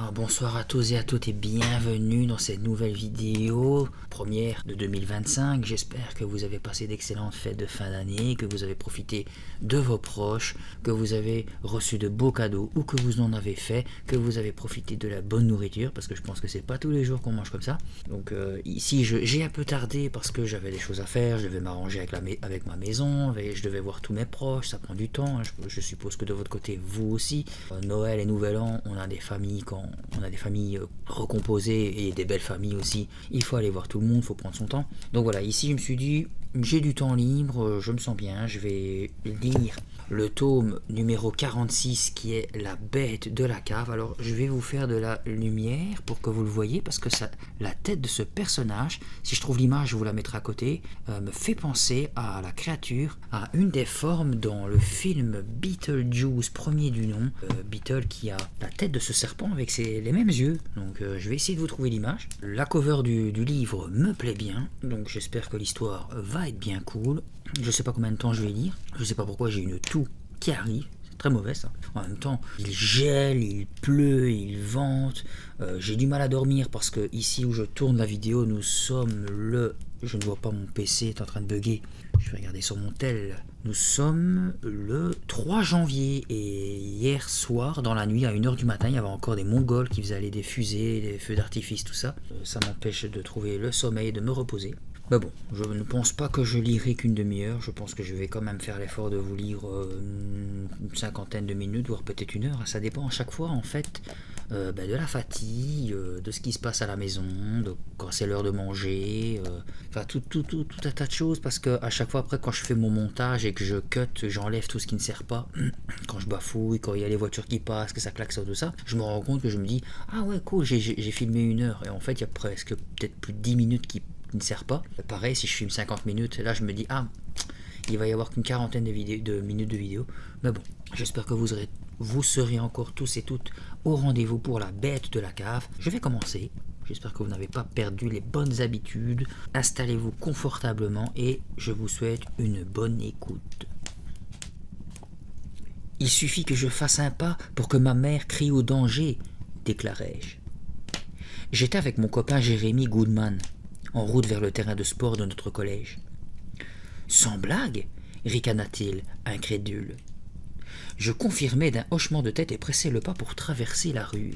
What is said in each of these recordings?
Alors, bonsoir à tous et à toutes et bienvenue dans cette nouvelle vidéo, première de 2025. J'espère que vous avez passé d'excellentes fêtes de fin d'année, que vous avez profité de vos proches, que vous avez reçu de beaux cadeaux ou que vous en avez fait, que vous avez profité de la bonne nourriture, parce que je pense que c'est pas tous les jours qu'on mange comme ça. Donc ici j'ai un peu tardé parce que j'avais des choses à faire, je devais m'arranger avec ma maison, je devais voir tous mes proches, ça prend du temps, hein. Je suppose que de votre côté vous aussi. Noël et Nouvel An, on a des familles recomposées et des belles familles aussi. Il faut aller voir tout le monde, il faut prendre son temps. Donc voilà, ici je me suis dit, j'ai du temps libre, je me sens bien, je vais lire le tome numéro 46 qui est La Bête de la Cave. Alors je vais vous faire de la lumière pour que vous le voyez, parce que la tête de ce personnage, si je trouve l'image je vous la mettrai à côté, me fait penser à la créature, à une des formes dans le film Beetlejuice, premier du nom. Beetle qui a la tête de ce serpent avec les mêmes yeux. Donc je vais essayer de vous trouver l'image. La cover du livre me plaît bien, donc j'espère que l'histoire va être bien cool. Je sais pas combien de temps je vais lire, je sais pas pourquoi j'ai une toux qui arrive, c'est très mauvais ça. En même temps, il gèle, il pleut, il vente, j'ai du mal à dormir parce que ici où je tourne la vidéo, nous sommes le... Je ne vois pas, mon PC est en train de bugger. Je vais regarder sur mon tel. Nous sommes le 3 janvier et hier soir, dans la nuit, à 1 h du matin, il y avait encore des Mongols qui faisaient aller des fusées, des feux d'artifice, tout ça. Ça m'empêche de trouver le sommeil et de me reposer. Mais bon, je ne pense pas que je lirai qu'une demi-heure. Je pense que je vais quand même faire l'effort de vous lire une cinquantaine de minutes, voire peut-être 1 heure. Ça dépend à chaque fois, en fait, de la fatigue, de ce qui se passe à la maison, de quand c'est l'heure de manger, enfin tout un tas de choses, parce que à chaque fois après quand je fais mon montage et que je cut, j'enlève tout ce qui ne sert pas, quand je bafouille, quand il y a les voitures qui passent, que ça klaxonne, tout ça, je me rends compte que je me dis ah ouais cool, j'ai filmé 1 heure, et en fait il y a presque peut-être plus de 10 minutes qui ne sert pas. Pareil, si je filme 50 minutes, là je me dis ah, il va y avoir qu'une quarantaine de minutes de vidéo. Mais bon, j'espère que vous serez encore tous et toutes au rendez-vous pour La Bête de la Cave. Je vais commencer. J'espère que vous n'avez pas perdu les bonnes habitudes. Installez-vous confortablement et je vous souhaite une bonne écoute. Il suffit que je fasse un pas pour que ma mère crie au danger, déclarai-je. J'étais avec mon copain Jérémy Goodman, en route vers le terrain de sport de notre collège. Sans blague, ricana-t-il, incrédule. Je confirmai d'un hochement de tête et pressai le pas pour traverser la rue.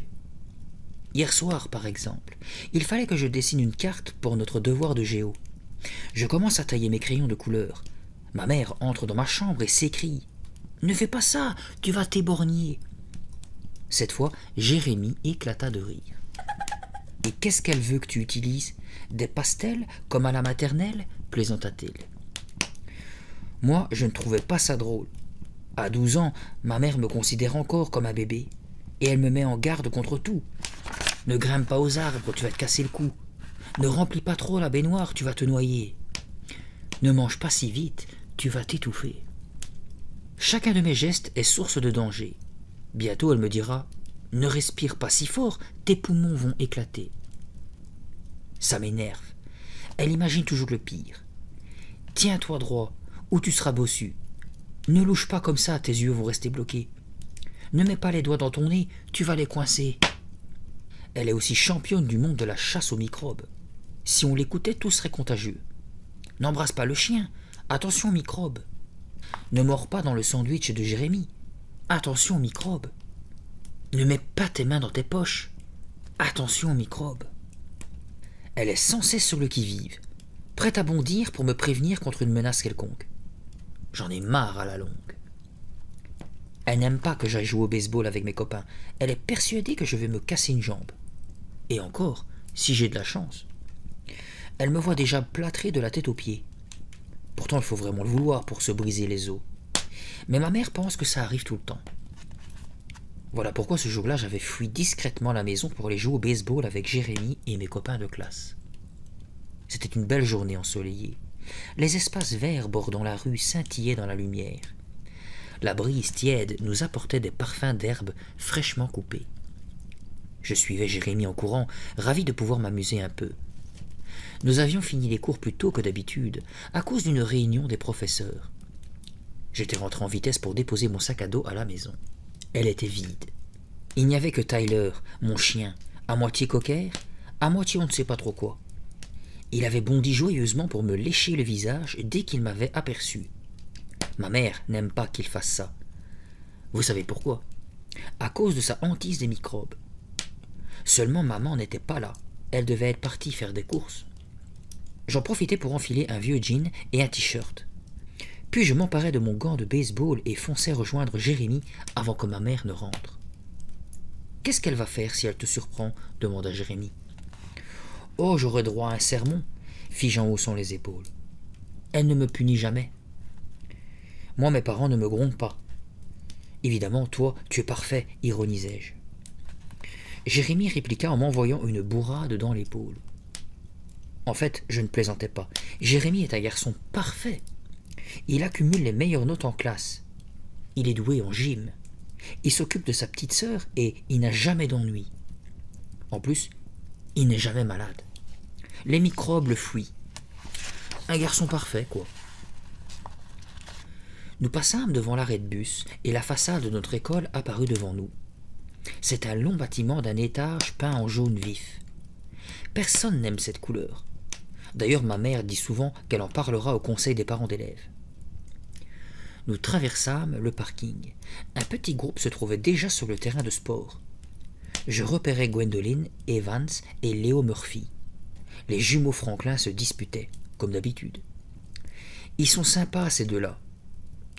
Hier soir, par exemple, il fallait que je dessine une carte pour notre devoir de géo. Je commence à tailler mes crayons de couleur. Ma mère entre dans ma chambre et s'écrie « Ne fais pas ça, tu vas t'éborgner !» Cette fois, Jérémy éclata de rire. « Et qu'est-ce qu'elle veut que tu utilises? Des pastels, comme à la maternelle ?» plaisanta-t-il. Moi, je ne trouvais pas ça drôle. À 12 ans, ma mère me considère encore comme un bébé, et elle me met en garde contre tout. Ne grimpe pas aux arbres, tu vas te casser le cou. Ne remplis pas trop la baignoire, tu vas te noyer. Ne mange pas si vite, tu vas t'étouffer. Chacun de mes gestes est source de danger. Bientôt, elle me dira « Ne respire pas si fort, tes poumons vont éclater. » Ça m'énerve. Elle imagine toujours le pire. « Tiens-toi droit, ou tu seras bossu. Ne louche pas comme ça, tes yeux vont rester bloqués. Ne mets pas les doigts dans ton nez, tu vas les coincer. » Elle est aussi championne du monde de la chasse aux microbes. Si on l'écoutait, tout serait contagieux. N'embrasse pas le chien, attention aux microbes. Ne mords pas dans le sandwich de Jérémy, attention aux microbes. Ne mets pas tes mains dans tes poches, attention aux microbes. Elle est sans cesse sur le qui-vive, prête à bondir pour me prévenir contre une menace quelconque. J'en ai marre à la longue. Elle n'aime pas que j'aille jouer au baseball avec mes copains. Elle est persuadée que je vais me casser une jambe. Et encore, si j'ai de la chance. Elle me voit déjà plâtré de la tête aux pieds. Pourtant, il faut vraiment le vouloir pour se briser les os. Mais ma mère pense que ça arrive tout le temps. Voilà pourquoi ce jour-là, j'avais fui discrètement la maison pour aller jouer au baseball avec Jérémy et mes copains de classe. C'était une belle journée ensoleillée. Les espaces verts bordant la rue scintillaient dans la lumière. La brise tiède nous apportait des parfums d'herbes fraîchement coupées. Je suivais Jérémy en courant, ravi de pouvoir m'amuser un peu. Nous avions fini les cours plus tôt que d'habitude, à cause d'une réunion des professeurs. J'étais rentré en vitesse pour déposer mon sac à dos à la maison. Elle était vide. Il n'y avait que Tyler, mon chien, à moitié cocker, à moitié on ne sait pas trop quoi. Il avait bondi joyeusement pour me lécher le visage dès qu'il m'avait aperçu. Ma mère n'aime pas qu'il fasse ça. Vous savez pourquoi? À cause de sa hantise des microbes. Seulement maman n'était pas là. Elle devait être partie faire des courses. J'en profitais pour enfiler un vieux jean et un t-shirt. Puis je m'emparais de mon gant de baseball et fonçais rejoindre Jérémie avant que ma mère ne rentre. « Qu'est-ce qu'elle va faire si elle te surprend » demanda Jérémie. « Oh, j'aurai droit à un sermon » fis-je en haussant les épaules. « Elle ne me punit jamais. » « Moi, mes parents ne me grondent pas. »« Évidemment, toi, tu es parfait, ironisai-je. » Jérémie répliqua en m'envoyant une bourrade dans l'épaule. En fait, je ne plaisantais pas. Jérémie est un garçon parfait. Il accumule les meilleures notes en classe. Il est doué en gym. Il s'occupe de sa petite sœur et il n'a jamais d'ennui. En plus, il n'est jamais malade. Les microbes le fuient. Un garçon parfait, quoi. Nous passâmes devant l'arrêt de bus et la façade de notre école apparut devant nous. C'est un long bâtiment d'un étage peint en jaune vif. Personne n'aime cette couleur. D'ailleurs, ma mère dit souvent qu'elle en parlera au conseil des parents d'élèves. Nous traversâmes le parking. Un petit groupe se trouvait déjà sur le terrain de sport. Je repérais Gwendoline, Evans et Léo Murphy. Les jumeaux Franklin se disputaient, comme d'habitude. Ils sont sympas, ces deux-là.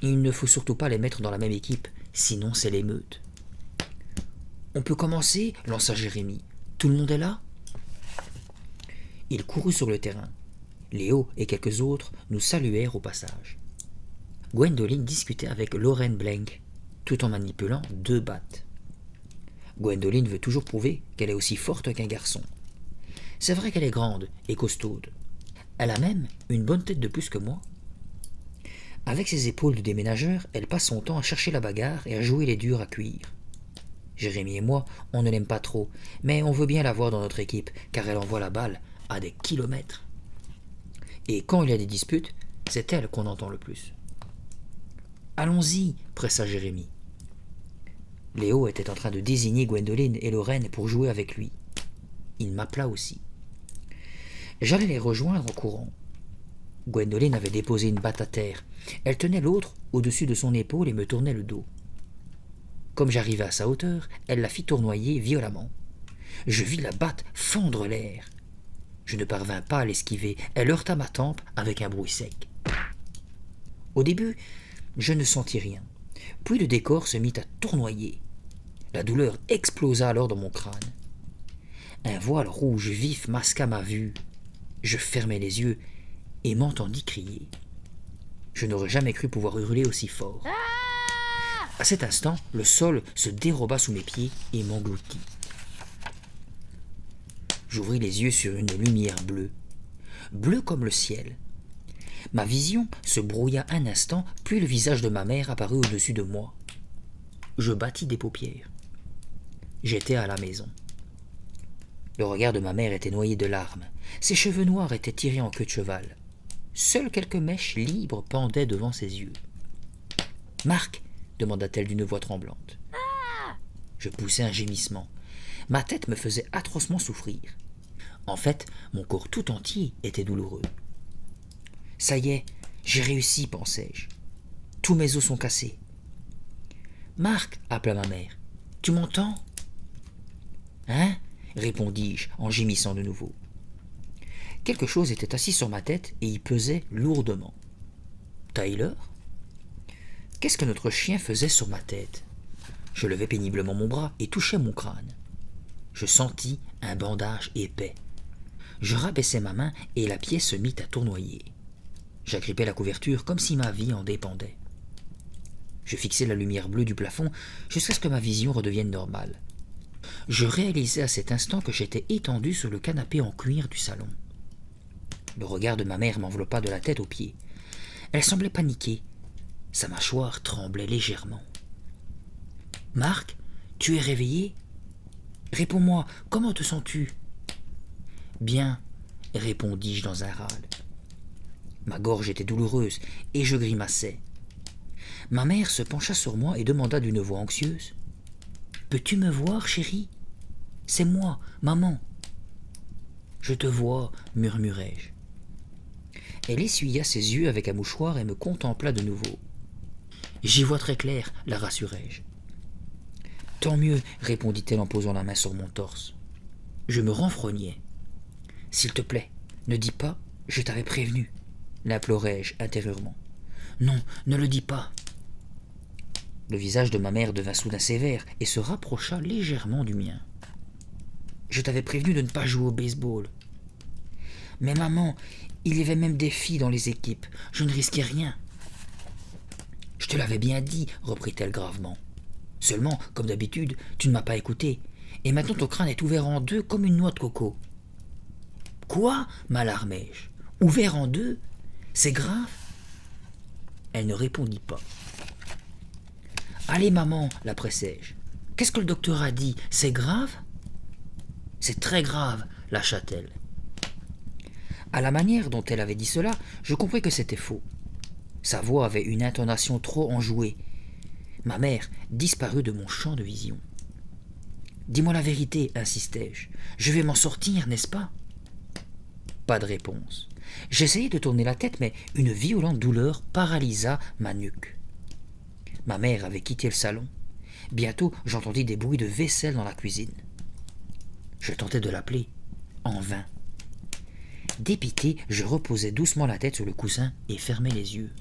Il ne faut surtout pas les mettre dans la même équipe, sinon c'est l'émeute. « On peut commencer » lança Jérémie. « Tout le monde est là ?» Il courut sur le terrain. Léo et quelques autres nous saluèrent au passage. Gwendoline discutait avec Lauren Blank, tout en manipulant 2 battes. Gwendoline veut toujours prouver qu'elle est aussi forte qu'un garçon. C'est vrai qu'elle est grande et costaude. Elle a même une bonne tête de plus que moi. Avec ses épaules de déménageur, elle passe son temps à chercher la bagarre et à jouer les durs à cuire. Jérémie et moi, on ne l'aime pas trop, mais on veut bien la voir dans notre équipe, car elle envoie la balle à des kilomètres. Et quand il y a des disputes, c'est elle qu'on entend le plus. « Allons-y » pressa Jérémie. Léo était en train de désigner Gwendoline et Lorraine pour jouer avec lui. Il m'appela aussi. J'allais les rejoindre en courant. Gwendoline avait déposé une batte à terre. Elle tenait l'autre au-dessus de son épaule et me tournait le dos. Comme j'arrivais à sa hauteur, elle la fit tournoyer violemment. Je vis la batte fendre l'air. Je ne parvins pas à l'esquiver. Elle heurta ma tempe avec un bruit sec. Au début, je ne sentis rien. Puis le décor se mit à tournoyer. La douleur explosa alors dans mon crâne. Un voile rouge vif masqua ma vue. Je fermai les yeux et m'entendis crier. Je n'aurais jamais cru pouvoir hurler aussi fort. À cet instant, le sol se déroba sous mes pieds et m'engloutit. J'ouvris les yeux sur une lumière bleue, bleue comme le ciel. Ma vision se brouilla un instant, puis le visage de ma mère apparut au-dessus de moi. Je battis des paupières. J'étais à la maison. Le regard de ma mère était noyé de larmes. Ses cheveux noirs étaient tirés en queue de cheval. Seules quelques mèches libres pendaient devant ses yeux. « Marc !» demanda-t-elle d'une voix tremblante. Je poussai un gémissement. Ma tête me faisait atrocement souffrir. En fait, mon corps tout entier était douloureux. « Ça y est, j'ai réussi, pensai-je. Tous mes os sont cassés. »« Marc !» appela ma mère. « Tu m'entends ?»« Hein ?» répondis-je en gémissant de nouveau. Quelque chose était assis sur ma tête et y pesait lourdement. Tyler ? Qu'est-ce que notre chien faisait sur ma tête ? Je levai péniblement mon bras et touchai mon crâne. Je sentis un bandage épais. Je rabaissai ma main et la pièce se mit à tournoyer. J'agrippai la couverture comme si ma vie en dépendait. Je fixai la lumière bleue du plafond jusqu'à ce que ma vision redevienne normale. Je réalisai à cet instant que j'étais étendu sur le canapé en cuir du salon. Le regard de ma mère m'enveloppa de la tête aux pieds. Elle semblait paniquée. Sa mâchoire tremblait légèrement. « Marc, tu es réveillé ? Réponds-moi, comment te sens-tu ?»« Bien, » répondis-je dans un râle. Ma gorge était douloureuse et je grimaçais. Ma mère se pencha sur moi et demanda d'une voix anxieuse. Peux-tu me voir, chérie? C'est moi, maman. Je te vois, murmurai-je. Elle essuya ses yeux avec un mouchoir et me contempla de nouveau. J'y vois très clair, la rassurai-je. Tant mieux, répondit-elle en posant la main sur mon torse. Je me renfrognai. S'il te plaît, ne dis pas, je t'avais prévenu, l'implorai-je intérieurement. Non, ne le dis pas. Le visage de ma mère devint soudain sévère et se rapprocha légèrement du mien. Je t'avais prévenu de ne pas jouer au baseball. Mais maman, il y avait même des filles dans les équipes, je ne risquais rien. Je te l'avais bien dit, reprit-elle gravement. Seulement, comme d'habitude, tu ne m'as pas écouté, et maintenant ton crâne est ouvert en deux comme une noix de coco. Quoi? M'alarmai-je. Ouvert en deux? C'est grave? Elle ne répondit pas. Allez, maman, la pressai-je. Qu'est-ce que le docteur a dit? C'est grave? C'est très grave, lâcha-t-elle. À la manière dont elle avait dit cela, je compris que c'était faux. Sa voix avait une intonation trop enjouée. Ma mère disparut de mon champ de vision. Dis-moi la vérité, insistai-je. Je vais m'en sortir, n'est-ce pas? Pas de réponse. J'essayai de tourner la tête, mais une violente douleur paralysa ma nuque. Ma mère avait quitté le salon. Bientôt, j'entendis des bruits de vaisselle dans la cuisine. Je tentais de l'appeler, en vain. Dépité, je reposai doucement la tête sur le coussin et fermai les yeux.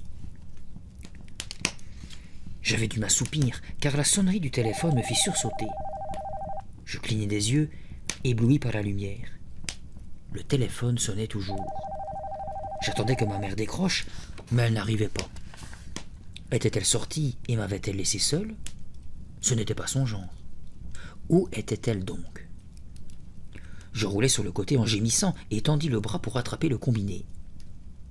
J'avais dû m'assoupir, car la sonnerie du téléphone me fit sursauter. Je clignai des yeux, ébloui par la lumière. Le téléphone sonnait toujours. J'attendais que ma mère décroche, mais elle n'arrivait pas. Était-elle sortie et m'avait-elle laissé seule? Ce n'était pas son genre. Où était-elle donc? Je roulai sur le côté en gémissant et tendis le bras pour attraper le combiné.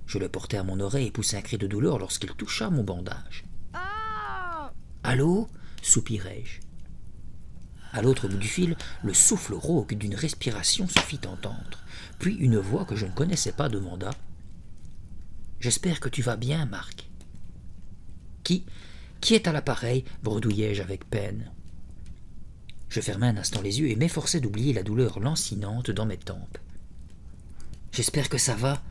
Je le portai à mon oreille et poussai un cri de douleur lorsqu'il toucha mon bandage. « Allô » soupirai-je. À l'autre bout du fil, le souffle rauque d'une respiration se fit entendre. Puis une voix que je ne connaissais pas demanda « J'espère que tu vas bien, Marc. »« Qui est à l'appareil » bredouillai-je avec peine. Je fermai un instant les yeux et m'efforçai d'oublier la douleur lancinante dans mes tempes. « J'espère que ça va.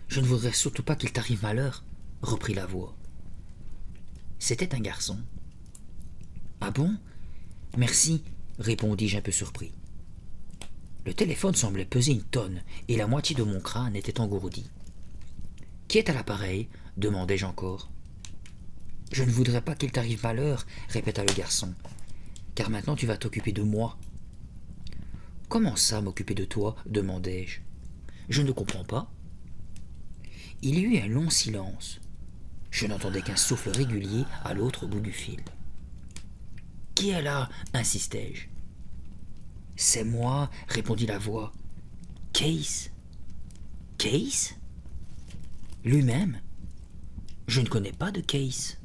Je ne voudrais surtout pas qu'il t'arrive malheur, » reprit la voix. C'était un garçon. « Ah bon? Merci, » répondis-je un peu surpris. Le téléphone semblait peser une tonne et la moitié de mon crâne était engourdi. « Qui est à l'appareil » demandai-je encore. « Je ne voudrais pas qu'il t'arrive malheur, » répéta le garçon, « car maintenant tu vas t'occuper de moi. »« Comment ça, m'occuper de toi » demandai-je. « Je ne comprends pas. » Il y eut un long silence. Je n'entendais qu'un souffle régulier à l'autre bout du fil. « Qui est là » insistai-je. « C'est moi » répondit la voix. « Case ?»« Case ?» Lui-même. Je ne connais pas de Case.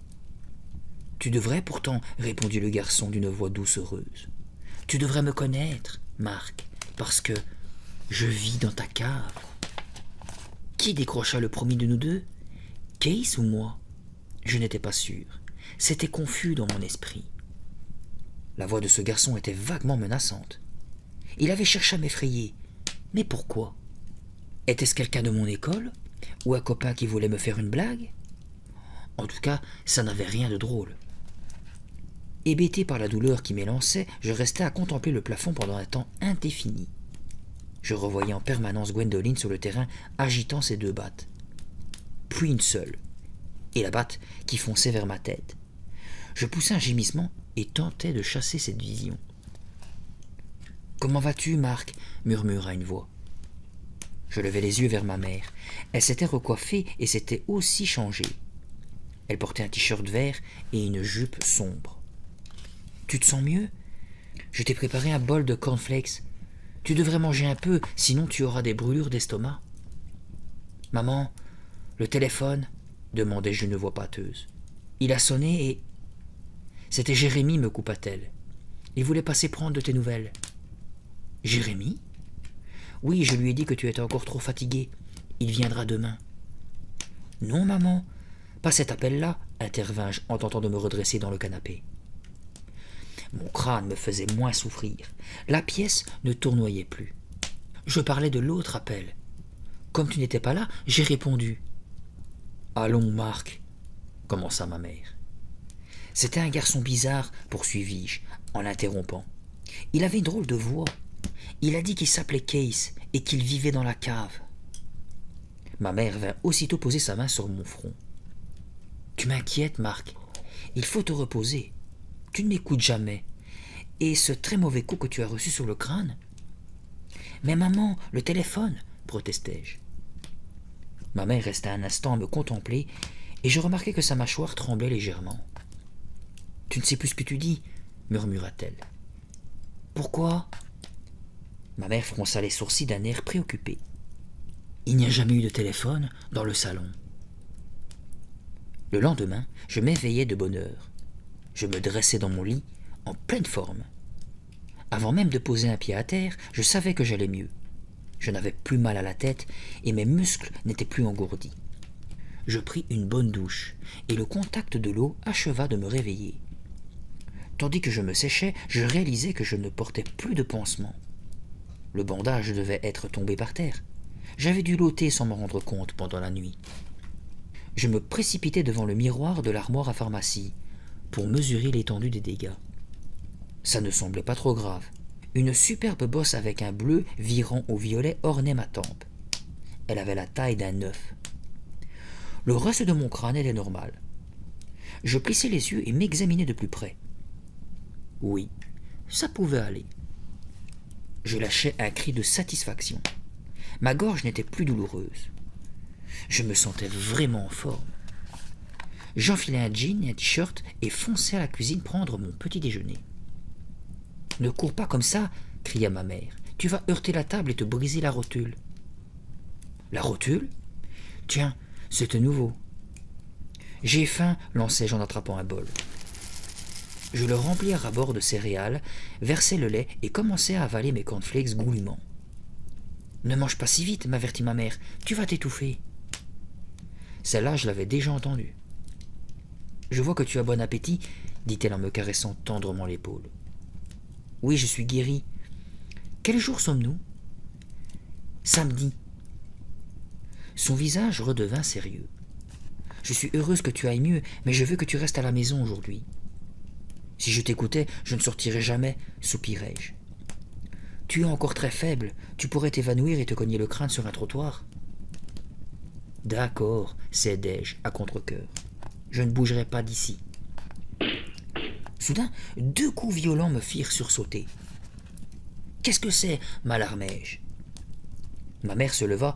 « Tu devrais pourtant, » répondit le garçon d'une voix doucereuse. « Tu devrais me connaître, Marc, parce que je vis dans ta cave. » Qui décrocha le premier de nous deux? Case ou moi? Je n'étais pas sûr. C'était confus dans mon esprit. La voix de ce garçon était vaguement menaçante. Il avait cherché à m'effrayer. Mais pourquoi? Était-ce quelqu'un de mon école? Ou un copain qui voulait me faire une blague? En tout cas, ça n'avait rien de drôle. Hébété par la douleur qui m'élançait, je restai à contempler le plafond pendant un temps indéfini. Je revoyais en permanence Gwendoline sur le terrain agitant ses deux battes. Puis une seule, et la batte qui fonçait vers ma tête. Je poussai un gémissement et tentai de chasser cette vision. « Comment vas-tu, Marc » murmura une voix. Je levai les yeux vers ma mère. Elle s'était recoiffée et s'était aussi changée. Elle portait un t-shirt vert et une jupe sombre. « Tu te sens mieux? Je t'ai préparé un bol de cornflakes. Tu devrais manger un peu, sinon tu auras des brûlures d'estomac. »« Maman, le téléphone ?» demandai-je d'une voix pâteuse. « Il a sonné et... » « C'était Jérémie, me coupa-t-elle. Il voulait passer prendre de tes nouvelles. »« Jérémie ? » ?»« Oui, je lui ai dit que tu étais encore trop fatigué. Il viendra demain. »« Non, maman, pas cet appel-là, intervins-je en tentant de me redresser dans le canapé. »« Mon crâne me faisait moins souffrir. La pièce ne tournoyait plus. Je parlais de l'autre appel. Comme tu n'étais pas là, j'ai répondu. « Allons, Marc !» commença ma mère. C'était un garçon bizarre, poursuivis-je, en l'interrompant. Il avait une drôle de voix. Il a dit qu'il s'appelait Case et qu'il vivait dans la cave. Ma mère vint aussitôt poser sa main sur mon front. « Tu m'inquiètes, Marc. Il faut te reposer. Tu ne m'écoutes jamais. Et ce très mauvais coup que tu as reçu sur le crâne ?»« Mais maman, le téléphone !» protestai-je. Ma mère resta un instant à me contempler et je remarquai que sa mâchoire tremblait légèrement. « Tu ne sais plus ce que tu dis » murmura-t-elle. « Pourquoi ?» Ma mère fronça les sourcils d'un air préoccupé. « Il n'y a jamais eu de téléphone dans le salon. » Le lendemain, je m'éveillai de bonne heure. Je me dressai dans mon lit, en pleine forme. Avant même de poser un pied à terre, je savais que j'allais mieux. Je n'avais plus mal à la tête et mes muscles n'étaient plus engourdis. Je pris une bonne douche et le contact de l'eau acheva de me réveiller. Tandis que je me séchais, je réalisais que je ne portais plus de pansement. Le bandage devait être tombé par terre. J'avais dû l'ôter sans m'en rendre compte pendant la nuit. Je me précipitai devant le miroir de l'armoire à pharmacie pour mesurer l'étendue des dégâts. Ça ne semblait pas trop grave. Une superbe bosse avec un bleu virant au violet ornait ma tempe. Elle avait la taille d'un œuf. Le reste de mon crâne était normal. Je plissai les yeux et m'examinai de plus près. Oui, ça pouvait aller. Je lâchai un cri de satisfaction. Ma gorge n'était plus douloureuse. Je me sentais vraiment en forme. J'enfilai un jean et un t-shirt et fonçai à la cuisine prendre mon petit déjeuner. « Ne cours pas comme ça !» cria ma mère. « Tu vas heurter la table et te briser la rotule. »« La rotule ? Tiens, c'est nouveau. »« J'ai faim, lançai-je en attrapant un bol. Je le remplis à ras-bord de céréales, versai le lait et commençai à avaler mes cornflakes goulûment. « Ne mange pas si vite, m'avertit ma mère, tu vas t'étouffer. » Celle-là, je l'avais déjà entendue. « Je vois que tu as bon appétit, » dit-elle en me caressant tendrement l'épaule. « Oui, je suis guérie. Quel jour sommes-nous ?»« Samedi. » Son visage redevint sérieux. « Je suis heureuse que tu ailles mieux, mais je veux que tu restes à la maison aujourd'hui. »« Si je t'écoutais, je ne sortirais jamais, » soupirai-je. « Tu es encore très faible, tu pourrais t'évanouir et te cogner le crâne sur un trottoir. »« D'accord, cédai-je à contre-cœur. Je ne bougerai pas d'ici. » Soudain, 2 coups violents me firent sursauter. « Qu'est-ce que c'est » m'alarmai-je. Ma mère se leva,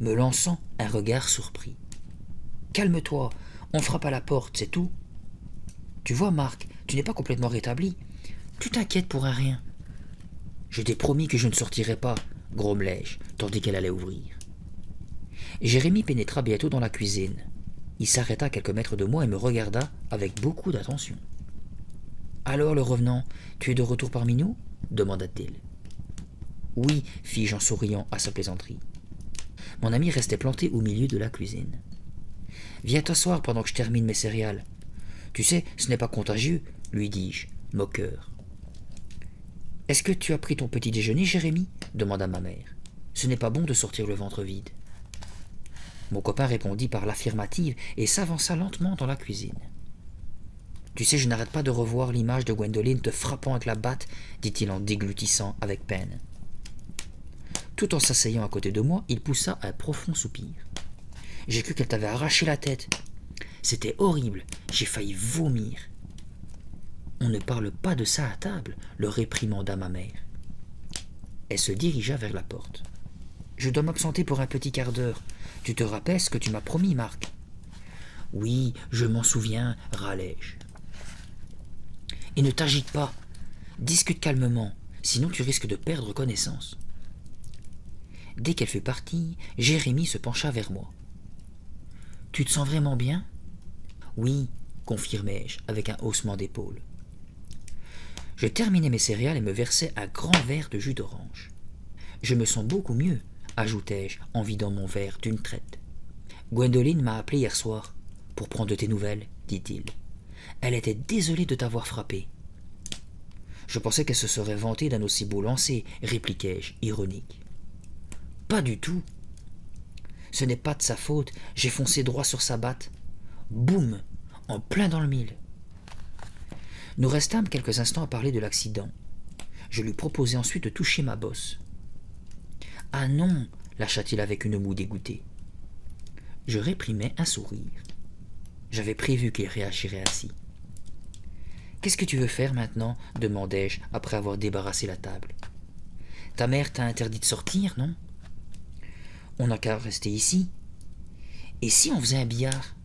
me lançant un regard surpris. « Calme-toi, on frappe à la porte, c'est tout. Tu vois, Marc, tu n'es pas complètement rétabli. Tu t'inquiètes pour un rien. »« Je t'ai promis que je ne sortirais pas, » grommelai-je, tandis qu'elle allait ouvrir. Jérémie pénétra bientôt dans la cuisine. Il s'arrêta à quelques mètres de moi et me regarda avec beaucoup d'attention. « Alors, le revenant, tu es de retour parmi nous ?» demanda-t-il. « Oui, » fis-je en souriant à sa plaisanterie. Mon ami restait planté au milieu de la cuisine. « Viens t'asseoir pendant que je termine mes céréales. Tu sais, ce n'est pas contagieux, » lui dis-je, moqueur. « Est-ce que tu as pris ton petit déjeuner, Jérémie ?» demanda ma mère. « Ce n'est pas bon de sortir le ventre vide. » Mon copain répondit par l'affirmative et s'avança lentement dans la cuisine. « Tu sais, je n'arrête pas de revoir l'image de Gwendoline te frappant avec la batte, » dit-il en déglutissant avec peine. Tout en s'asseyant à côté de moi, il poussa un profond soupir. « J'ai cru qu'elle t'avait arraché la tête. C'était horrible, j'ai failli vomir. »« On ne parle pas de ça à table, » le réprimanda ma mère. Elle se dirigea vers la porte. « Je dois m'absenter pour un petit quart d'heure. Tu te rappelles ce que tu m'as promis, Marc ?»« Oui, je m'en souviens, » râlai-je. « Et ne t'agite pas. Discute calmement, sinon tu risques de perdre connaissance. » Dès qu'elle fut partie, Jérémie se pencha vers moi. « Tu te sens vraiment bien ?»« Oui, » confirmai-je avec un haussement d'épaule. Je terminai mes céréales et me versai un grand verre de jus d'orange. « Je me sens beaucoup mieux, » ajoutai-je en vidant mon verre d'une traite. « Gwendoline m'a appelé hier soir pour prendre de tes nouvelles, dit-il. Elle était désolée de t'avoir frappé. » Je pensais qu'elle se serait vantée d'un aussi beau lancer, répliquai-je, ironique. Pas du tout. Ce n'est pas de sa faute, j'ai foncé droit sur sa batte. Boum, en plein dans le mille. Nous restâmes quelques instants à parler de l'accident. Je lui proposai ensuite de toucher ma bosse. Ah non, lâcha-t-il avec une moue dégoûtée. Je réprimai un sourire. J'avais prévu qu'il réagirait ainsi. Qu'est-ce que tu veux faire maintenant demandai-je après avoir débarrassé la table. Ta mère t'a interdit de sortir, non? On n'a qu'à rester ici. Et si on faisait un billard?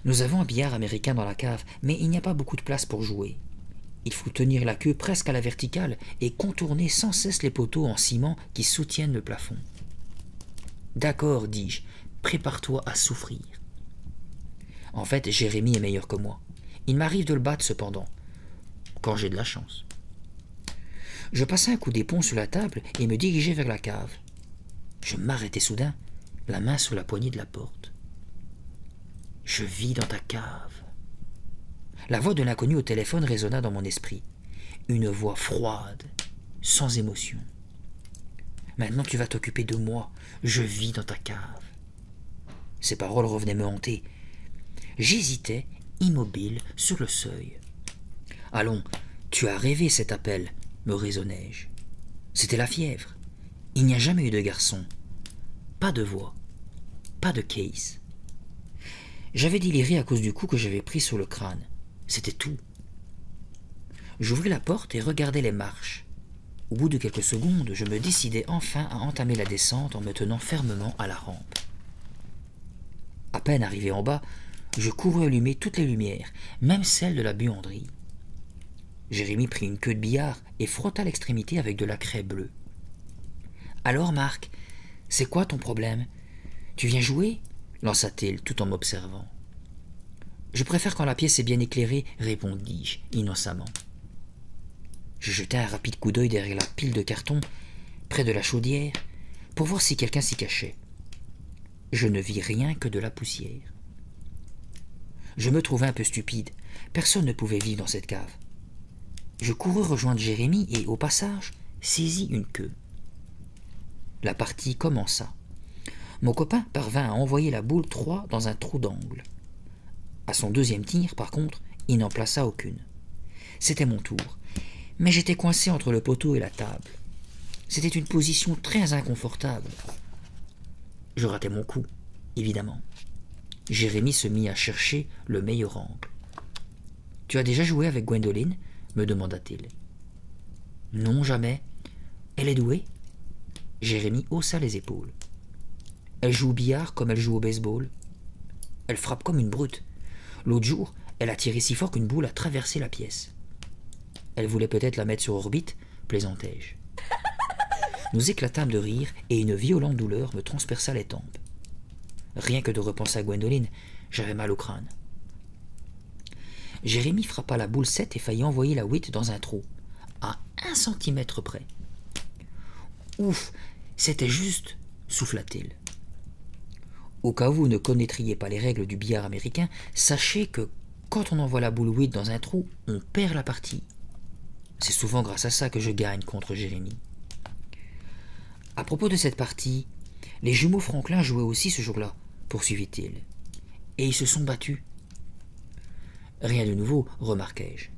Nous avons un billard américain dans la cave, mais il n'y a pas beaucoup de place pour jouer. Il faut tenir la queue presque à la verticale et contourner sans cesse les poteaux en ciment qui soutiennent le plafond. D'accord, dis-je, prépare-toi à souffrir. En fait, Jérémy est meilleur que moi. Il m'arrive de le battre cependant, quand j'ai de la chance. Je passai un coup d'éponge sur la table et me dirigeai vers la cave. Je m'arrêtai soudain, la main sur la poignée de la porte. Je vis dans ta cave. La voix de l'inconnu au téléphone résonna dans mon esprit. Une voix froide, sans émotion. Maintenant tu vas t'occuper de moi. Je vis dans ta cave. Ces paroles revenaient me hanter. J'hésitais, immobile, sur le seuil. Allons, tu as rêvé cet appel, me raisonnai-je. C'était la fièvre. Il n'y a jamais eu de garçon. Pas de voix. Pas de case. J'avais déliré à cause du coup que j'avais pris sur le crâne. C'était tout. J'ouvris la porte et regardai les marches. Au bout de quelques secondes, je me décidai enfin à entamer la descente en me tenant fermement à la rampe. À peine arrivé en bas, je courus allumer toutes les lumières, même celles de la buanderie. Jérémy prit une queue de billard et frotta l'extrémité avec de la craie bleue. « Alors, Marc, c'est quoi ton problème? Tu viens jouer ?» lança-t-il tout en m'observant. « Je préfère quand la pièce est bien éclairée, » répondis-je innocemment. Je jetai un rapide coup d'œil derrière la pile de cartons, près de la chaudière, pour voir si quelqu'un s'y cachait. Je ne vis rien que de la poussière. Je me trouvais un peu stupide. Personne ne pouvait vivre dans cette cave. Je courus rejoindre Jérémy et, au passage, saisis une queue. La partie commença. Mon copain parvint à envoyer la boule 3 dans un trou d'angle. À son deuxième tir, par contre, il n'en plaça aucune. C'était mon tour, mais j'étais coincé entre le poteau et la table. C'était une position très inconfortable. Je ratai mon coup, évidemment. Jérémy se mit à chercher le meilleur angle. « Tu as déjà joué avec Gwendoline ?» me demanda-t-il. « Non, jamais. Elle est douée ?» Jérémy haussa les épaules. « Elle joue au billard comme elle joue au baseball. Elle frappe comme une brute. L'autre jour, elle a tiré si fort qu'une boule a traversé la pièce. Elle voulait peut-être la mettre sur orbite, plaisantai-je. Nous éclatâmes de rire et une violente douleur me transperça les tempes. Rien que de repenser à Gwendoline, j'avais mal au crâne. Jérémy frappa la boule 7 et faillit envoyer la 8 dans un trou, à 1 centimètre près. « Ouf, c'était juste !» souffla-t-il. Au cas où vous ne connaîtriez pas les règles du billard américain, sachez que quand on envoie la boule 8 dans un trou, on perd la partie. C'est souvent grâce à ça que je gagne contre Jérémy. À propos de cette partie, les jumeaux Franklin jouaient aussi ce jour-là, poursuivit-il. Et ils se sont battus. Rien de nouveau, remarquai-je.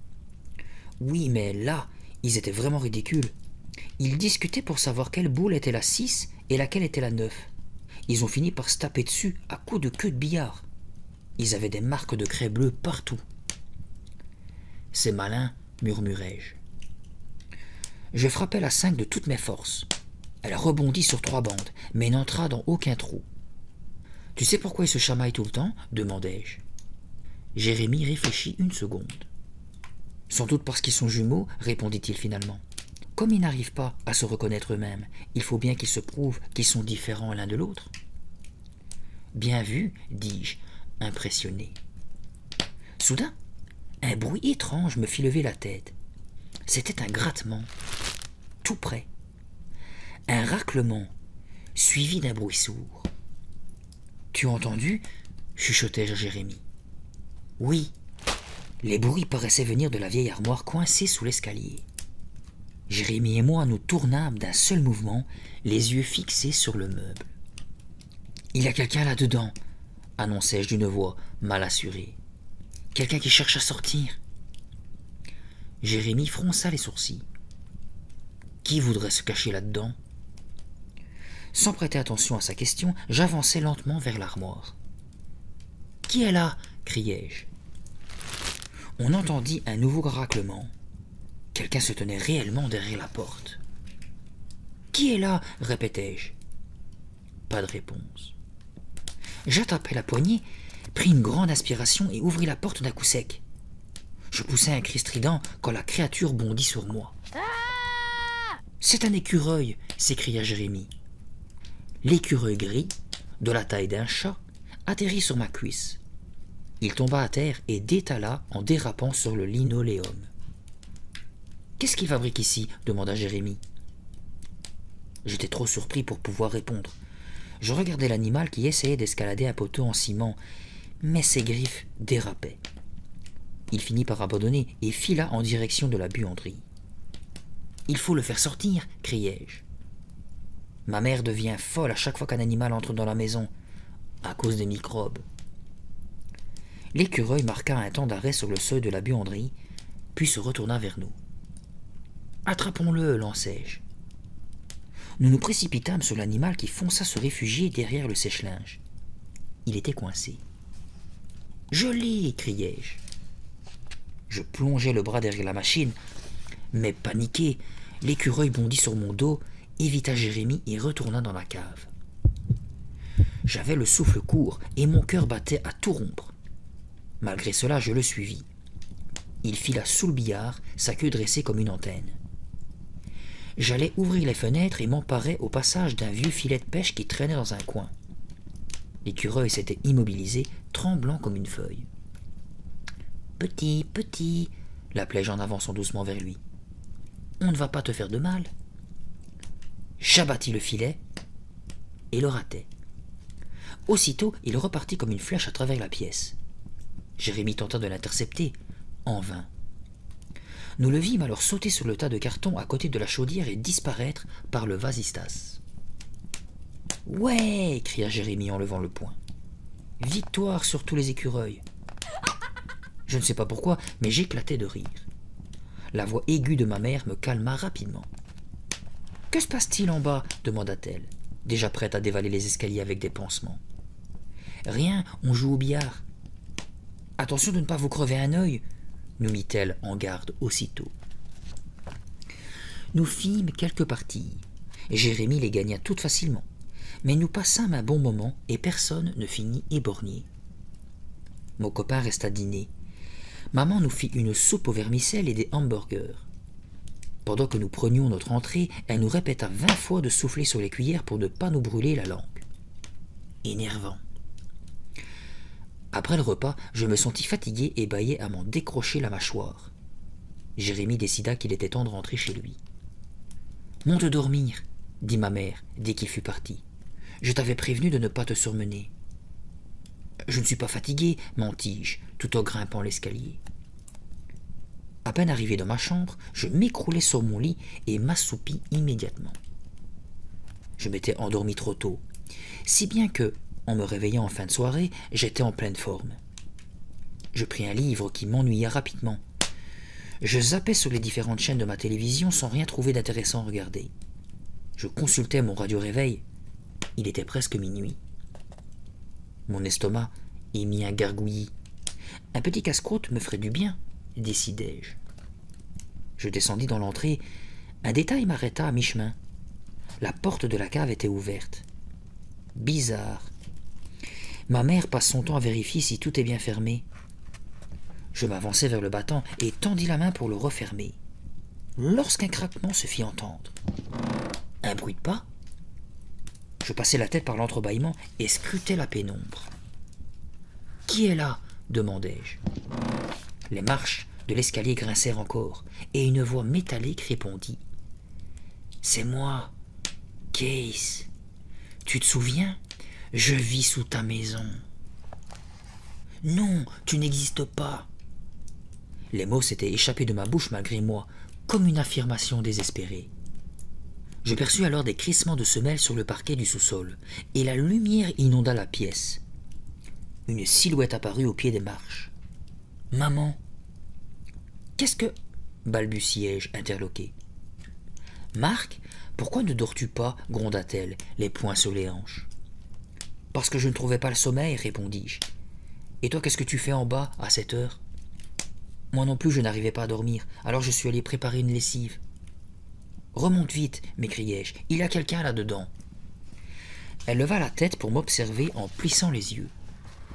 Oui, mais là, ils étaient vraiment ridicules. Ils discutaient pour savoir quelle boule était la 6 et laquelle était la 9. Ils ont fini par se taper dessus à coups de queue de billard. Ils avaient des marques de craie bleue partout. C'est malin, murmurai-je. Je frappai la 5 de toutes mes forces. Elle rebondit sur 3 bandes, mais n'entra dans aucun trou. « Tu sais pourquoi ils se chamaillent tout le temps ?» demandai-je. Jérémy réfléchit une seconde. « Sans doute parce qu'ils sont jumeaux, répondit-il finalement. Comme ils n'arrivent pas à se reconnaître eux-mêmes, il faut bien qu'ils se prouvent qu'ils sont différents l'un de l'autre. »« Bien vu, dis-je, impressionné. » Soudain, un bruit étrange me fit lever la tête. C'était un grattement, tout près. Un raclement, suivi d'un bruit sourd. « Tu as entendu ?» chuchotai-je à Jérémy. « Oui. » Les bruits paraissaient venir de la vieille armoire coincée sous l'escalier. Jérémie et moi nous tournâmes d'un seul mouvement, les yeux fixés sur le meuble. « Il y a quelqu'un là-dedans !» annonçai-je d'une voix mal assurée. « Quelqu'un qui cherche à sortir !» Jérémie fronça les sourcils. « Qui voudrait se cacher là-dedans ?» Sans prêter attention à sa question, j'avançai lentement vers l'armoire. « Qui est là ?» criai-je. On entendit un nouveau craquement. Quelqu'un se tenait réellement derrière la porte. « Qui est là ?» répétai-je. Pas de réponse. J'attrapai la poignée, pris une grande inspiration et ouvris la porte d'un coup sec. Je poussai un cri strident quand la créature bondit sur moi. « C'est un écureuil !» s'écria Jérémie. L'écureuil gris, de la taille d'un chat, atterrit sur ma cuisse. Il tomba à terre et détala en dérapant sur le linoléum. « Qu'est-ce qu'il fabrique ici ?» demanda Jérémie. J'étais trop surpris pour pouvoir répondre. Je regardais l'animal qui essayait d'escalader un poteau en ciment, mais ses griffes dérapaient. Il finit par abandonner et fila en direction de la buanderie. « Il faut le faire sortir !» criai-je. Ma mère devient folle à chaque fois qu'un animal entre dans la maison, à cause des microbes. L'écureuil marqua un temps d'arrêt sur le seuil de la buanderie, puis se retourna vers nous. « Attrapons-le !» lançai-je. Nous nous précipitâmes sur l'animal qui fonça se réfugier derrière le sèche-linge. Il était coincé. « Je l'ai !» criai-je. Je plongeai le bras derrière la machine, mais paniqué, l'écureuil bondit sur mon dos, évita Jérémie et retourna dans la cave. J'avais le souffle court et mon cœur battait à tout rompre. Malgré cela, je le suivis. Il fila sous le billard, sa queue dressée comme une antenne. J'allais ouvrir les fenêtres et m'emparais au passage d'un vieux filet de pêche qui traînait dans un coin. L'écureuil s'était immobilisé, tremblant comme une feuille. « Petit, petit !» l'appelai-je en avançant doucement vers lui. « On ne va pas te faire de mal !» J'abattis le filet et le ratai. Aussitôt, il repartit comme une flèche à travers la pièce. Jérémie tenta de l'intercepter, en vain. Nous le vîmes alors sauter sur le tas de cartons à côté de la chaudière et disparaître par le vasistas. « Ouais !» cria Jérémie en levant le poing. « Victoire sur tous les écureuils !» Je ne sais pas pourquoi, mais j'éclatai de rire. La voix aiguë de ma mère me calma rapidement. « Que se passe-t-il en bas ?» demanda-t-elle, déjà prête à dévaler les escaliers avec des pansements. « Rien, on joue au billard. »« Attention de ne pas vous crever un œil !» nous mit-elle en garde aussitôt. Nous fîmes quelques parties. Jérémie les gagna toutes facilement, mais nous passâmes un bon moment et personne ne finit éborgné. Mon copain resta dîner. Maman nous fit une soupe aux vermicelles et des hamburgers. Pendant que nous prenions notre entrée, elle nous répéta 20 fois de souffler sur les cuillères pour ne pas nous brûler la langue. Énervant. Après le repas, je me sentis fatigué et bâillai à m'en décrocher la mâchoire. Jérémie décida qu'il était temps de rentrer chez lui. « Monte dormir, » dit ma mère dès qu'il fut parti. « Je t'avais prévenu de ne pas te surmener. »« Je ne suis pas fatigué, mentis-je, tout en grimpant l'escalier. » À peine arrivé dans ma chambre, je m'écroulai sur mon lit et m'assoupis immédiatement. Je m'étais endormi trop tôt, si bien que, en me réveillant en fin de soirée, j'étais en pleine forme. Je pris un livre qui m'ennuya rapidement. Je zappais sur les différentes chaînes de ma télévision sans rien trouver d'intéressant à regarder. Je consultais mon radio-réveil. Il était presque minuit. Mon estomac émit un gargouillis. Un petit casse-croûte me ferait du bien, décidai-je. Je descendis dans l'entrée. Un détail m'arrêta à mi-chemin. La porte de la cave était ouverte. Bizarre. Ma mère passe son temps à vérifier si tout est bien fermé. Je m'avançai vers le battant et tendis la main pour le refermer. Lorsqu'un craquement se fit entendre. Un bruit de pas. Je passai la tête par l'entrebâillement et scrutai la pénombre. « Qui est là ?» demandai-je. Les marches de l'escalier grincèrent encore, et une voix métallique répondit. « C'est moi, Case. Tu te souviens ? Je vis sous ta maison. »« Non, tu n'existes pas. » Les mots s'étaient échappés de ma bouche malgré moi, comme une affirmation désespérée. Je perçus alors des crissements de semelles sur le parquet du sous-sol, et la lumière inonda la pièce. Une silhouette apparut au pied des marches. « Maman !»« Qu'est-ce que... » balbutiai-je, interloqué. « Marc, pourquoi ne dors-tu pas » gronda-t-elle, les poings sur les hanches. « Parce que je ne trouvais pas le sommeil, répondis-je. Et toi, qu'est-ce que tu fais en bas, à cette heure ?»« Moi non plus, je n'arrivais pas à dormir, alors je suis allé préparer une lessive. »« Remonte vite, m'écriai-je, il y a quelqu'un là-dedans. » Elle leva la tête pour m'observer en plissant les yeux.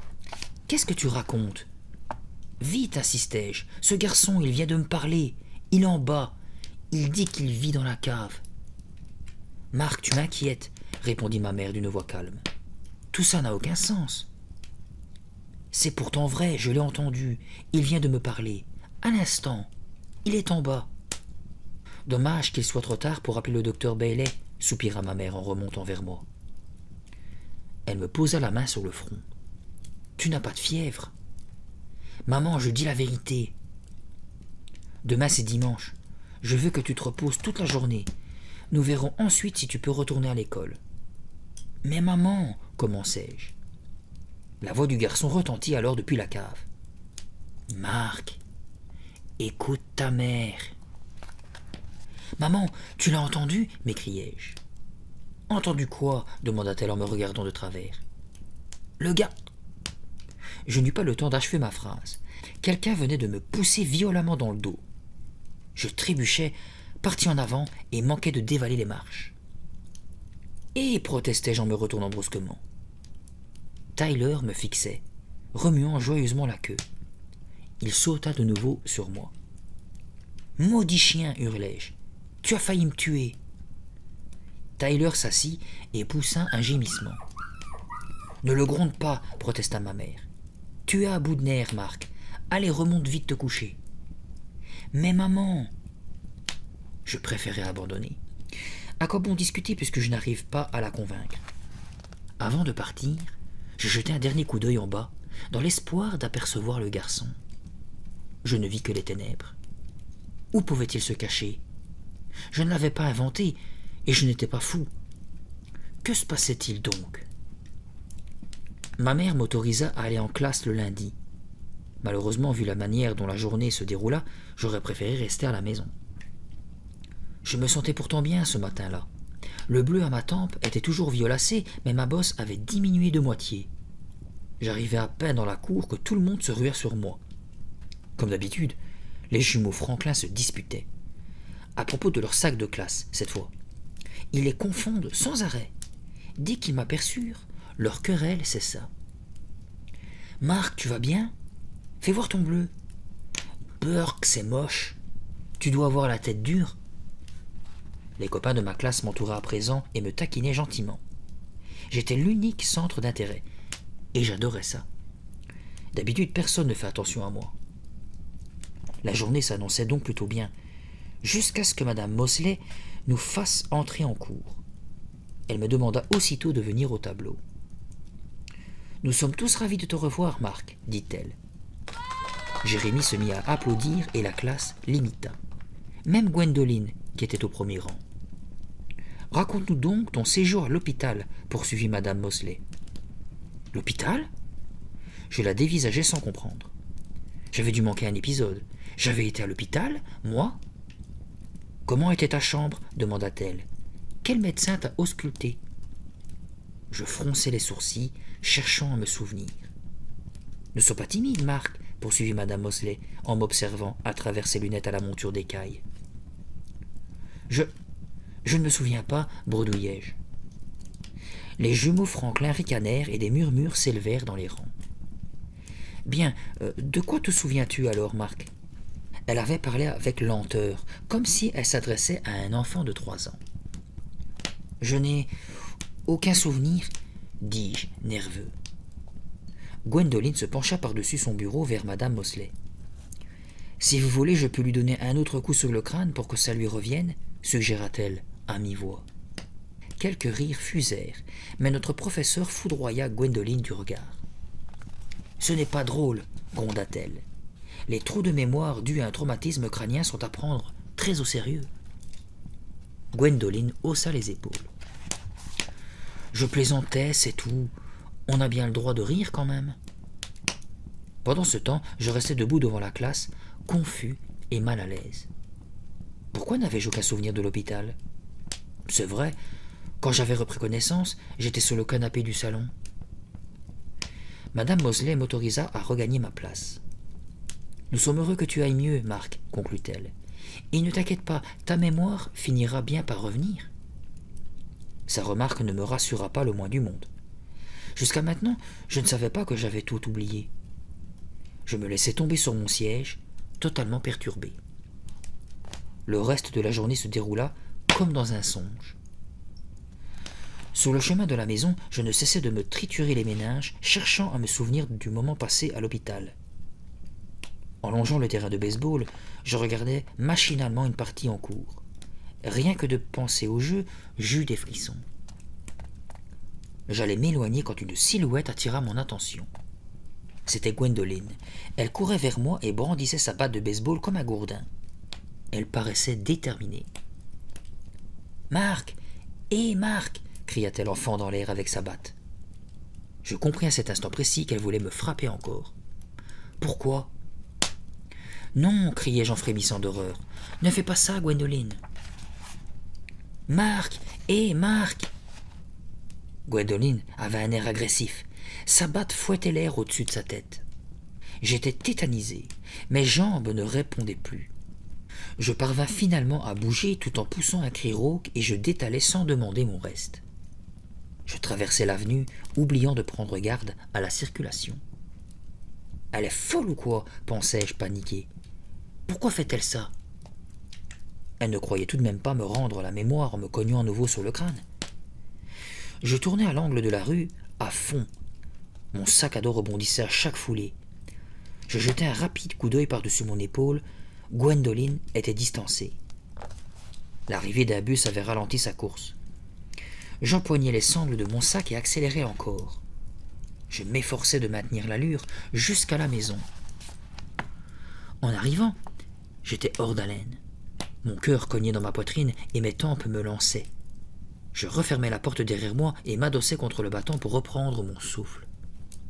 « Qu'est-ce que tu racontes ?»« Vite, insistai-je, ce garçon, il vient de me parler. Il est en bas. Il dit qu'il vit dans la cave. »« Marc, tu m'inquiètes, répondit ma mère d'une voix calme. Tout ça n'a aucun sens. »« C'est pourtant vrai, je l'ai entendu. Il vient de me parler. À l'instant. Il est en bas. »« Dommage qu'il soit trop tard pour appeler le docteur Bailey, soupira ma mère en remontant vers moi. Elle me posa la main sur le front. « Tu n'as pas de fièvre ?»« Maman, je dis la vérité. Demain c'est dimanche. Je veux que tu te reposes toute la journée. Nous verrons ensuite si tu peux retourner à l'école. »« Mais maman, commençai-je. La voix du garçon retentit alors depuis la cave. « Marc, écoute ta mère. »« Maman, tu l'as entendu ?» m'écriai-je. « Entendu quoi ?» demanda-t-elle en me regardant de travers. « Le gars... » Je n'eus pas le temps d'achever ma phrase. Quelqu'un venait de me pousser violemment dans le dos. Je trébuchais, partis en avant et manquais de dévaler les marches. « Hé !» protestai-je en me retournant brusquement. Tyler me fixait, remuant joyeusement la queue. Il sauta de nouveau sur moi. « Maudit chien !» hurlai-je. « Tu as failli me tuer !» Tyler s'assit et poussa un gémissement. « Ne le gronde pas !» protesta ma mère. « Tu es à bout de nerfs, Marc. Allez, remonte vite te coucher. »« Mais maman !» Je préférais abandonner. À quoi bon discuter puisque je n'arrive pas à la convaincre? Avant de partir, je jetai un dernier coup d'œil en bas, dans l'espoir d'apercevoir le garçon. Je ne vis que les ténèbres. Où pouvait-il se cacher? Je ne l'avais pas inventé, et je n'étais pas fou. Que se passait-il donc? Ma mère m'autorisa à aller en classe le lundi. Malheureusement, vu la manière dont la journée se déroula, j'aurais préféré rester à la maison. Je me sentais pourtant bien ce matin-là. Le bleu à ma tempe était toujours violacé, mais ma bosse avait diminué de moitié. J'arrivais à peine dans la cour que tout le monde se ruait sur moi. Comme d'habitude, les jumeaux Franklin se disputaient. À propos de leur sac de classe, cette fois. Ils les confondent sans arrêt. Dès qu'ils m'aperçurent, leur querelle cessa. « Marc, tu vas bien? Fais voir ton bleu. »« Burk, c'est moche. Tu dois avoir la tête dure. » Les copains de ma classe m'entouraient à présent et me taquinaient gentiment. J'étais l'unique centre d'intérêt, et j'adorais ça. D'habitude, personne ne fait attention à moi. La journée s'annonçait donc plutôt bien, jusqu'à ce que Madame Mosley nous fasse entrer en cours. Elle me demanda aussitôt de venir au tableau. « Nous sommes tous ravis de te revoir, Marc, dit-elle. » Jérémie se mit à applaudir et la classe l'imita. Même Gwendoline, qui était au premier rang. « Raconte-nous donc ton séjour à l'hôpital, poursuivit Madame Mosley. »« L'hôpital » Je la dévisageais sans comprendre. J'avais dû manquer un épisode. J'avais été à l'hôpital, moi ? « Comment était ta chambre » demanda-t-elle. « Quel médecin t'a ausculté » Je fronçai les sourcils, cherchant à me souvenir. « Ne sois pas timide, Marc, poursuivit Madame Mosley, en m'observant à travers ses lunettes à la monture d'écaille. Je ne me souviens pas, bredouillai-je. Les jumeaux Franklin ricanèrent et des murmures s'élevèrent dans les rangs. « Bien, de quoi te souviens-tu alors, Marc ?» Elle avait parlé avec lenteur, comme si elle s'adressait à un enfant de 3 ans. « Je n'ai aucun souvenir, dis-je, nerveux. Gwendoline se pencha par-dessus son bureau vers Madame Mosley. « Si vous voulez, je peux lui donner un autre coup sur le crâne pour que ça lui revienne, suggéra-t-elle à mi-voix. Quelques rires fusèrent, mais notre professeur foudroya Gwendoline du regard. « Ce n'est pas drôle, gronda-t-elle. Les trous de mémoire dus à un traumatisme crânien sont à prendre très au sérieux. Gwendoline haussa les épaules. Je plaisantais, c'est tout. On a bien le droit de rire quand même. Pendant ce temps, je restais debout devant la classe, confus et mal à l'aise. Pourquoi n'avais-je aucun souvenir de l'hôpital? C'est vrai, quand j'avais repris connaissance, j'étais sur le canapé du salon. Madame Mosley m'autorisa à regagner ma place. « Nous sommes heureux que tu ailles mieux, Marc, conclut-elle. Et ne t'inquiète pas, ta mémoire finira bien par revenir. » Sa remarque ne me rassura pas le moins du monde. Jusqu'à maintenant, je ne savais pas que j'avais tout oublié. Je me laissais tomber sur mon siège, totalement perturbé. Le reste de la journée se déroula comme dans un songe. Sur le chemin de la maison, je ne cessais de me triturer les méninges, cherchant à me souvenir du moment passé à l'hôpital. En longeant le terrain de baseball, je regardais machinalement une partie en cours. Rien que de penser au jeu, j'eus des frissons. J'allais m'éloigner quand une silhouette attira mon attention. C'était Gwendoline. Elle courait vers moi et brandissait sa batte de baseball comme un gourdin. Elle paraissait déterminée. « Marc! Hé, Marc !» cria-t-elle en fendant l'air avec sa batte. Je compris à cet instant précis qu'elle voulait me frapper encore. « Pourquoi ?»« Non !» criai-je en frémissant d'horreur. « Ne fais pas ça, Gwendoline !»« Marc! Hé, Marc !» Gwendoline avait un air agressif. Sa batte fouettait l'air au-dessus de sa tête. J'étais tétanisé. Mes jambes ne répondaient plus. Je parvins finalement à bouger tout en poussant un cri rauque et je détalai sans demander mon reste. Je traversai l'avenue, oubliant de prendre garde à la circulation. « Elle est folle ou quoi ?» pensai-je paniqué. « Pourquoi fait-elle ça ?» Elle ne croyait tout de même pas me rendre la mémoire en me cognant à nouveau sur le crâne. Je tournai à l'angle de la rue, à fond. Mon sac à dos rebondissait à chaque foulée. Je jetai un rapide coup d'œil par-dessus mon épaule. Gwendoline était distancée. L'arrivée d'un bus avait ralenti sa course. J'empoignai les sangles de mon sac et accélérai encore. Je m'efforçai de maintenir l'allure jusqu'à la maison. En arrivant, j'étais hors d'haleine. Mon cœur cognait dans ma poitrine et mes tempes me lançaient. Je refermai la porte derrière moi et m'adossai contre le battant pour reprendre mon souffle.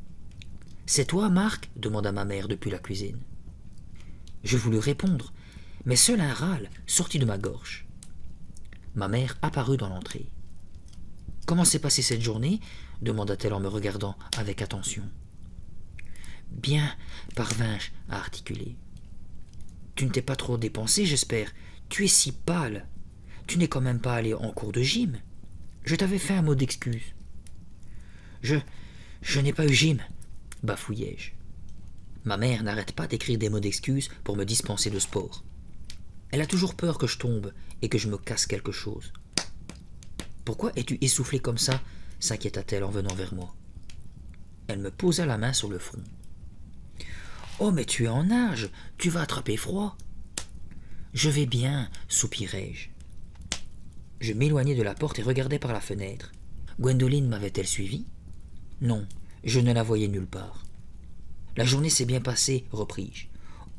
« C'est toi, Marc ?» demanda ma mère depuis la cuisine. Je voulus répondre, mais seul un râle sortit de ma gorge. Ma mère apparut dans l'entrée. « Comment s'est passée cette journée ?» demanda-t-elle en me regardant avec attention. « Bien, parvins-je à articuler. « Tu ne t'es pas trop dépensé, j'espère. Tu es si pâle. Tu n'es quand même pas allé en cours de gym. Je t'avais fait un mot d'excuse. »« Je n'ai pas eu gym, bafouillai-je. Ma mère n'arrête pas d'écrire des mots d'excuse pour me dispenser de sport. Elle a toujours peur que je tombe et que je me casse quelque chose. « Pourquoi es-tu essoufflé comme ça ?» s'inquiéta-t-elle en venant vers moi. Elle me posa la main sur le front. « Oh, mais tu es en nage, tu vas attraper froid. »« Je vais bien, soupirai-je. » Je m'éloignai de la porte et regardai par la fenêtre. Gwendoline m'avait-elle suivi? Non, je ne la voyais nulle part. « La journée s'est bien passée, repris-je.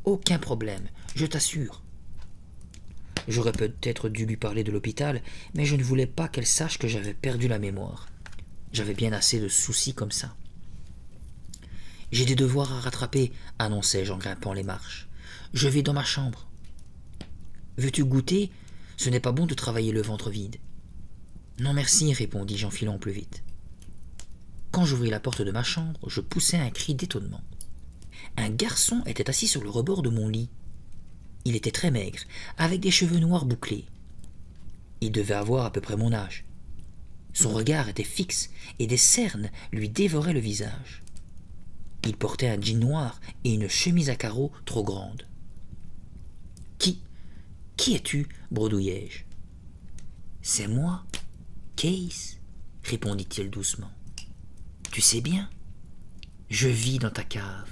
Aucun problème, je t'assure. » J'aurais peut-être dû lui parler de l'hôpital, mais je ne voulais pas qu'elle sache que j'avais perdu la mémoire. J'avais bien assez de soucis comme ça. « J'ai des devoirs à rattraper, » annonçai-je en grimpant les marches. « Je vais dans ma chambre. »« Veux-tu goûter ? Ce n'est pas bon de travailler le ventre vide. »« Non merci, » répondis-je en filant plus vite. Quand j'ouvris la porte de ma chambre, je poussai un cri d'étonnement. Un garçon était assis sur le rebord de mon lit. Il était très maigre, avec des cheveux noirs bouclés. Il devait avoir à peu près mon âge. Son regard était fixe et des cernes lui dévoraient le visage. Il portait un jean noir et une chemise à carreaux trop grande. « Qui es-tu » bredouillai-je. « C'est moi, Case, » répondit-il doucement. « Tu sais bien, je vis dans ta cave. »